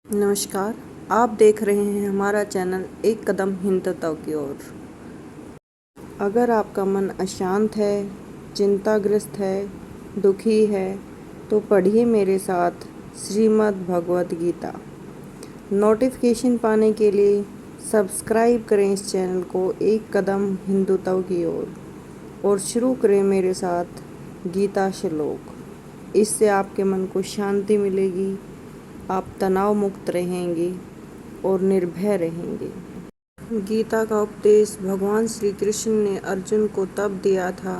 नमस्कार। आप देख रहे हैं हमारा चैनल एक कदम हिंदुत्व की ओर। अगर आपका मन अशांत है, चिंताग्रस्त है, दुखी है तो पढ़िए मेरे साथ श्रीमद् भगवद गीता। नोटिफिकेशन पाने के लिए सब्सक्राइब करें इस चैनल को एक कदम हिंदुत्व की ओर और शुरू करें मेरे साथ गीता श्लोक। इससे आपके मन को शांति मिलेगी, आप तनाव मुक्त रहेंगे और निर्भय रहेंगे। गीता का उपदेश भगवान श्री कृष्ण ने अर्जुन को तब दिया था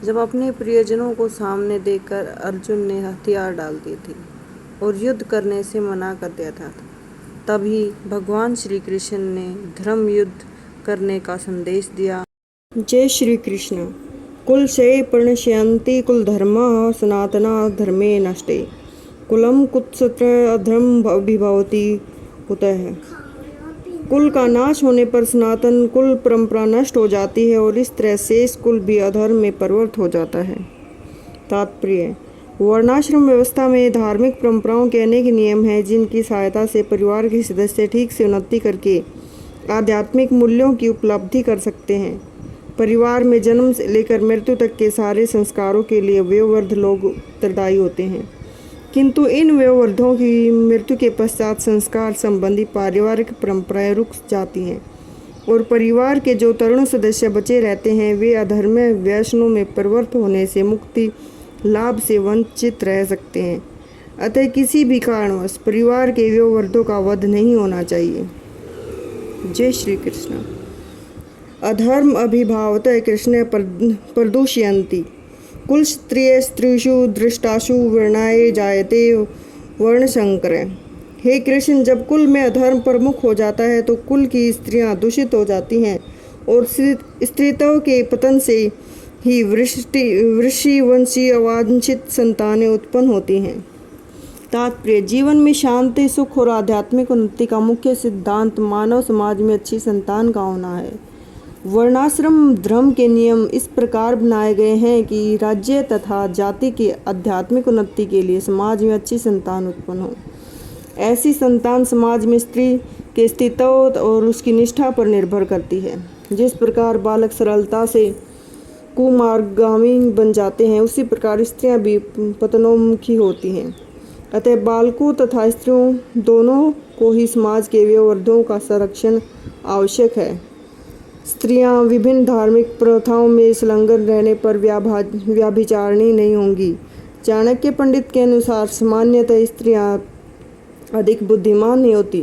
जब अपने प्रियजनों को सामने देखकर अर्जुन ने हथियार डाल दिए थे और युद्ध करने से मना कर दिया था। तभी भगवान श्री कृष्ण ने धर्म युद्ध करने का संदेश दिया। जय श्री कृष्ण। कुल से प्रणश्यन्ति कुल धर्म सनातना धर्मे नष्टे कुलम कुत्सत्र अधर्म विभवति कुतः। कुल का नाश होने पर सनातन कुल परंपरा नष्ट हो जाती है और इस तरह शेष कुल भी अधर्म में परिवर्त हो जाता है। तात्पर्य: वर्णाश्रम व्यवस्था में धार्मिक परंपराओं के अनेक नियम हैं जिनकी सहायता से परिवार के सदस्य ठीक से उन्नति करके आध्यात्मिक मूल्यों की उपलब्धि कर सकते हैं। परिवार में जन्म से लेकर मृत्यु तक के सारे संस्कारों के लिए वयोवृद्ध लोग उत्तरदायी होते हैं, किंतु इन वयोवृद्धों की मृत्यु के पश्चात संस्कार संबंधी पारिवारिक परंपराएं रुक जाती हैं और परिवार के जो तरुण सदस्य बचे रहते हैं वे अधर्म्य व्यसनों में प्रवृत्त होने से मुक्ति लाभ से वंचित रह सकते हैं। अतः किसी भी कारणवश परिवार के वयोवृद्धों का वध नहीं होना चाहिए। जय श्री कृष्ण। अधर्म अभिभावतः कृष्ण प्रदूषयन्ति कुल स्त्रियु दृष्टाशु वर्णाय जायते वर्णशंकर। हे कृष्ण, जब कुल में अधर्म प्रमुख हो जाता है तो कुल की स्त्रियां दूषित हो जाती हैं और स्त्रीत्व के पतन से ही वृषिवंशी अवांछित संतानें उत्पन्न होती हैं। तात्पर्य: जीवन में शांति, सुख और आध्यात्मिक उन्नति का मुख्य सिद्धांत मानव समाज में अच्छी संतान का होना है। वर्णाश्रम धर्म के नियम इस प्रकार बनाए गए हैं कि राज्य तथा जाति की आध्यात्मिक उन्नति के लिए समाज में अच्छी संतान उत्पन्न हो। ऐसी संतान समाज में स्त्री के अस्तित्व और उसकी निष्ठा पर निर्भर करती है। जिस प्रकार बालक सरलता से कुमार्गामी बन जाते हैं उसी प्रकार स्त्रियां भी पतनोन्मुखी होती हैं। अतः बालकों तथा स्त्रियों दोनों को ही समाज के वयोवृद्धों का संरक्षण आवश्यक है। स्त्रियां विभिन्न धार्मिक प्रथाओं में संलग्न रहने पर व्याभिचारिणी नहीं होंगी। चाणक्य पंडित के अनुसार सामान्यतः स्त्रियां अधिक बुद्धिमान नहीं होती,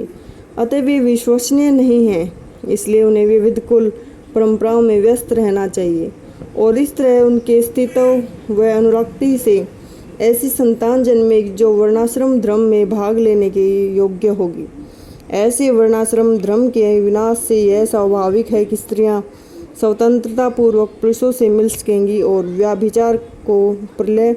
अतः वे विश्वसनीय नहीं हैं, इसलिए उन्हें विविध कुल परंपराओं में व्यस्त रहना चाहिए और इस तरह उनके अस्तित्व व अनुरक्ति से ऐसी संतान जन्मे जो वर्णाश्रम धर्म में भाग लेने के योग्य होगी। ऐसे वर्णाश्रम धर्म के विनाश से यह स्वाभाविक है कि स्त्रियां स्वतंत्रता पूर्वक पुरुषों से मिल सकेंगी और व्याभिचार को प्रलय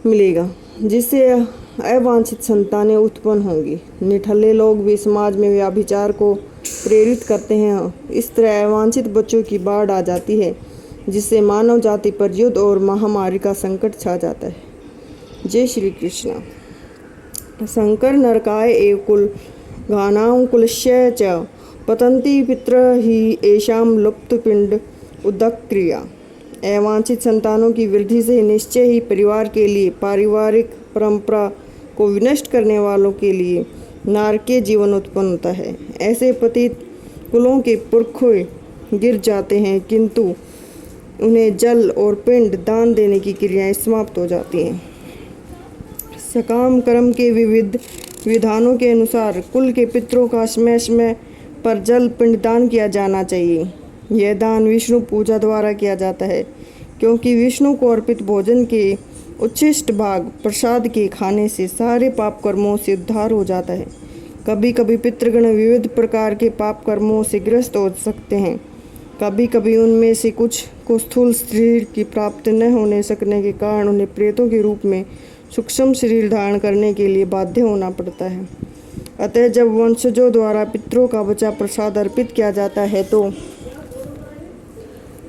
मिलेगा, जिससे अवांछित संतानें उत्पन्न होंगी। निठल्ले लोग भी समाज में व्याभिचार को प्रेरित करते हैं। इस तरह अवांछित बच्चों की बाढ़ आ जाती है, जिससे मानव जाति पर युद्ध और महामारी का संकट छा जाता है। जय श्री कृष्ण। शंकर नरकाय एव कुल घानां कुलस्य च पतन्ति पितर ही एषां लुप्त पिंड उदक्रिया। अवांछित संतानों की वृद्धि से निश्चय ही परिवार के लिए पारिवारिक परंपरा को विनष्ट करने वालों के लिए नारकीय जीवन उत्पन्न होता है। ऐसे पतित कुलों के पुरखे गिर जाते हैं, किंतु उन्हें जल और पिंड दान देने की क्रियाएं समाप्त हो जाती हैं। सकाम कर्म के विविध विधानों के अनुसार कुल के पितरों का समय समय पर जल पिंडदान किया जाना चाहिए। यह दान विष्णु पूजा द्वारा किया जाता है, क्योंकि विष्णु को अर्पित भोजन के उच्छिष्ट भाग प्रसाद के खाने से सारे पाप कर्मों से उद्धार हो जाता है। कभी कभी पितृगण विविध प्रकार के पाप कर्मों से ग्रस्त हो सकते हैं। कभी कभी उनमें से कुछ को स्थूल शरीर की प्राप्ति न होने सकने के कारण उन्हें प्रेतों के रूप में सूक्ष्म शरीर धारण करने के लिए बाध्य होना पड़ता है। अतः जब वंशजों द्वारा पितरों का बचा प्रसाद अर्पित किया जाता है तो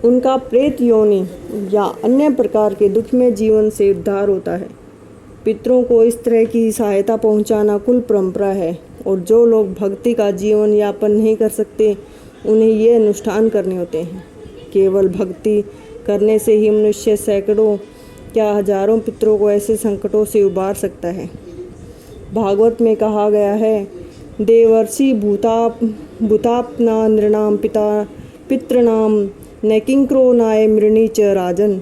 उनका प्रेत योनि या अन्य प्रकार के दुखमय जीवन से उद्धार होता है। पितरों को इस तरह की सहायता पहुंचाना कुल परंपरा है, और जो लोग भक्ति का जीवन यापन नहीं कर सकते उन्हें ये अनुष्ठान करने होते हैं। केवल भक्ति करने से ही मनुष्य सैकड़ों क्या हजारों पितरों को ऐसे संकटों से उबार सकता है। भागवत में कहा गया है, देवर्षि भूतापना नृणाम पिता पितृणाम न किंकरो नाय मृणी च राजन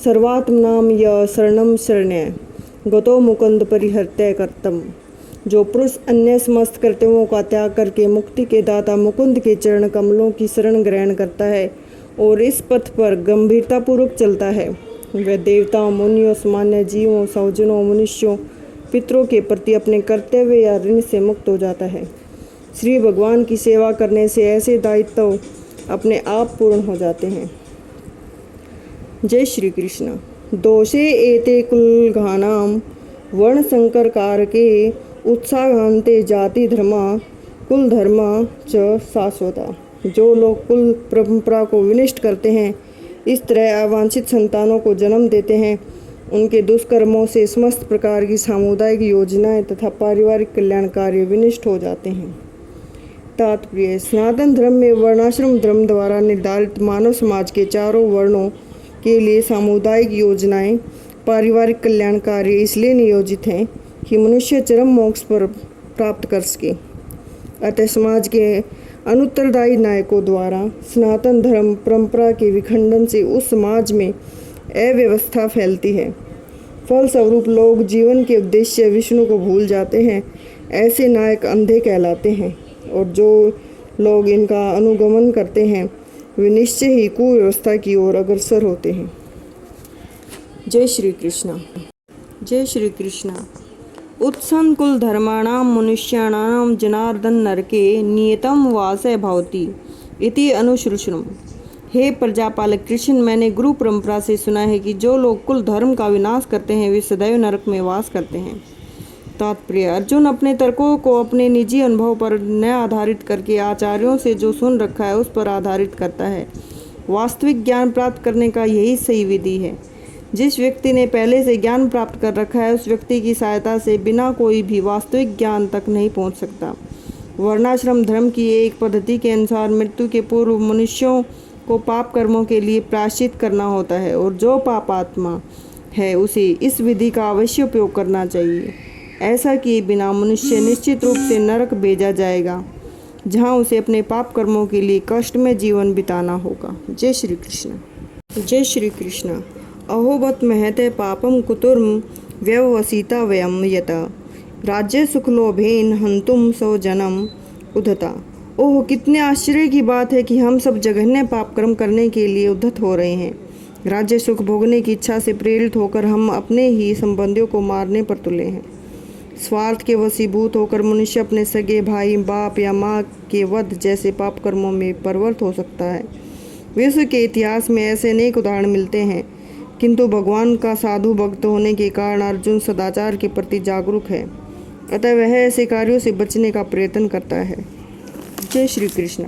सर्वात्मनाम य शरणम शरण्य गतो मुकुंद परिहर्त्य कर्तम। जो पुरुष अन्य समस्त कर्तव्यों का त्याग करके मुक्ति के दाता मुकुंद के चरण कमलों की शरण ग्रहण करता है और इस पथ पर गंभीरतापूर्वक चलता है, वह देवताओं, मुनियों, सामान्य जीवों, सौजनों, मनुष्यों, पितरों के प्रति अपने कर्तव्य या ऋण से मुक्त हो जाता है। श्री भगवान की सेवा करने से ऐसे दायित्व अपने आप पूर्ण हो जाते हैं। जय श्री कृष्ण। दोषे एते कुलघानाम वर्ण संकर कारके उत्साहांते जाति धर्मा कुल धर्मा च शाश्वता। जो लोग कुल परंपरा को विनष्ट करते हैं, इस तरह अवांछित संतानों को जन्म देते हैं, उनके दुष्कर्मों से समस्त प्रकार की सामुदायिक योजनाएं तथा पारिवारिक कल्याण कार्य विनष्ट हो जाते हैं। तात्पर्य: सनातन धर्म में वर्णाश्रम धर्म द्वारा निर्धारित मानव समाज के चारों वर्णों के लिए सामुदायिक योजनाएं, पारिवारिक कल्याण कार्य इसलिए नियोजित हैं कि मनुष्य चरम मोक्ष पर प्राप्त कर सके। अतः समाज के अनुत्तरदायी नायकों द्वारा सनातन धर्म परंपरा के विखंडन से उस समाज में अव्यवस्था फैलती है। फलस्वरूप लोग जीवन के उद्देश्य विष्णु को भूल जाते हैं। ऐसे नायक अंधे कहलाते हैं, और जो लोग इनका अनुगमन करते हैं वे निश्चय ही कुव्यवस्था की ओर अग्रसर होते हैं। जय श्री कृष्ण। जय श्री कृष्ण। उत्सन्न कुल धर्माणाम मनुष्याणाम जनार्दन नरके नियतम वासय भवति इति अनुश्रुष्णुम। हे प्रजापालक कृष्ण, मैंने गुरु परंपरा से सुना है कि जो लोग कुल धर्म का विनाश करते हैं वे सदैव नरक में वास करते हैं। तात्पर्य: अर्जुन अपने तर्कों को अपने निजी अनुभव पर न आधारित करके आचार्यों से जो सुन रखा है उस पर आधारित करता है। वास्तविक ज्ञान प्राप्त करने का यही सही विधि है। जिस व्यक्ति ने पहले से ज्ञान प्राप्त कर रखा है उस व्यक्ति की सहायता से बिना कोई भी वास्तविक ज्ञान तक नहीं पहुंच सकता। वर्णाश्रम धर्म की एक पद्धति के अनुसार मृत्यु के पूर्व मनुष्यों को पाप कर्मों के लिए प्रायश्चित करना होता है, और जो पापात्मा है उसे इस विधि का अवश्य उपयोग करना चाहिए। ऐसा किए बिना मनुष्य निश्चित रूप से नरक भेजा जाएगा, जहाँ उसे अपने पाप कर्मों के लिए कष्ट में जीवन बिताना होगा। जय श्री कृष्ण। जय श्री कृष्ण। अहोबत महते पापम कुतुर्म व्यवसिता वयम यत राज्य सुखलोभेन हंतुम स्वजनम उद्धता। ओह, कितने आश्चर्य की बात है कि हम सब जघन्य पाप कर्म करने के लिए उद्धत हो रहे हैं। राज्य सुख भोगने की इच्छा से प्रेरित होकर हम अपने ही संबंधियों को मारने पर तुले हैं। स्वार्थ के वशीभूत होकर मनुष्य अपने सगे भाई, बाप या माँ के वध जैसे पाप कर्मों में प्रवृत्त हो सकता है। विश्व के इतिहास में ऐसे अनेक उदाहरण मिलते हैं, किंतु भगवान का साधु भक्त होने के कारण अर्जुन सदाचार के प्रति जागरूक है, अतः वह ऐसे कार्यों से बचने का प्रयत्न करता है। जय श्री कृष्ण।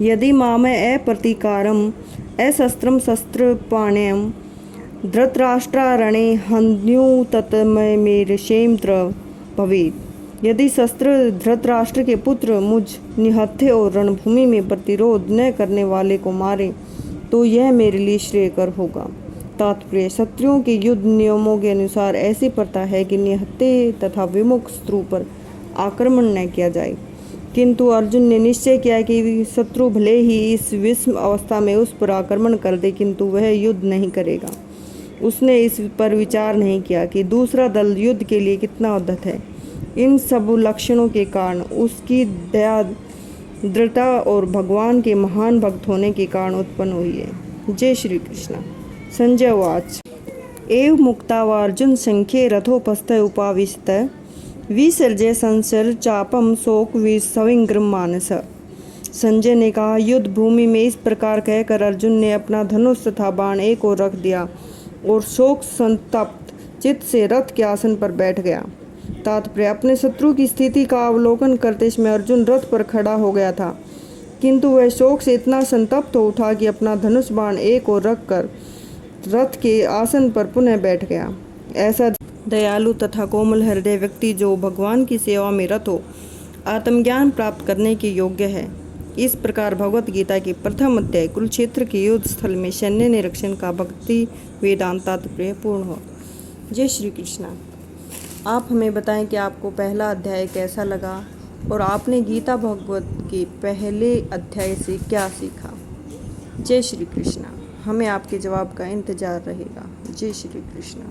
यदि मामय अप्रतीकारम अशस्त्रम शस्त्र पाण्यम धृतराष्ट्रारणे हन्यु तत्मय मेरे क्षेत्र भवेत्। यदि शस्त्र धृतराष्ट्र के पुत्र मुझ निहत्थे और रणभूमि में प्रतिरोध न करने वाले को मारे तो यह मेरे लिए श्रेयकर होगा। तात्पर्य: शत्रुओं के युद्ध नियमों के अनुसार ऐसी प्रथा है कि निहत्थे तथा विमुख शत्रु पर आक्रमण न किया जाए, किंतु अर्जुन ने निश्चय किया कि शत्रु भले ही इस विषम अवस्था में उस पर आक्रमण कर दे, किंतु वह युद्ध नहीं करेगा। उसने इस पर विचार नहीं किया कि दूसरा दल युद्ध के लिए कितना उद्धत है। इन सब लक्षणों के कारण उसकी दया, दृढ़ता और भगवान के महान भक्त होने के कारण उत्पन्न हुई है। जय श्री कृष्ण। संजय उवाच एव मुक्तावार्जुन संख्ये रथोपस्थ उपाविशत विसर्जय संसर चापम शोक विसविंग्रम मानस। संजय ने कहा, युद्ध भूमि में इस प्रकार कहकर अर्जुन ने अपना धनुष तथा बाण एक ओर रख दिया और शोक संतप्त चित्त से रथ के आसन पर बैठ गया। तात्पर्य: अपने शत्रु की स्थिति का अवलोकन करते समय अर्जुन रथ पर खड़ा हो गया था, किंतु वह शोक से इतना संतप्त हो उठा कि अपना धनुष बाण एक ओर रखकर रथ के आसन पर पुनः बैठ गया। ऐसा दयालु तथा कोमल हृदय व्यक्ति जो भगवान की सेवा में रत हो, आत्मज्ञान प्राप्त करने के योग्य है। इस प्रकार भगवत गीता के प्रथम अध्याय कुरुक्षेत्र के युद्ध स्थल में सैन्य निरीक्षण का भक्ति वेदांत तात्पर्य पूर्ण हो। जय श्री कृष्णा। आप हमें बताएं कि आपको पहला अध्याय कैसा लगा और आपने गीता भगवत के पहले अध्याय से क्या सीखा। जय श्री कृष्णा। हमें आपके जवाब का इंतज़ार रहेगा। जय श्री कृष्णा।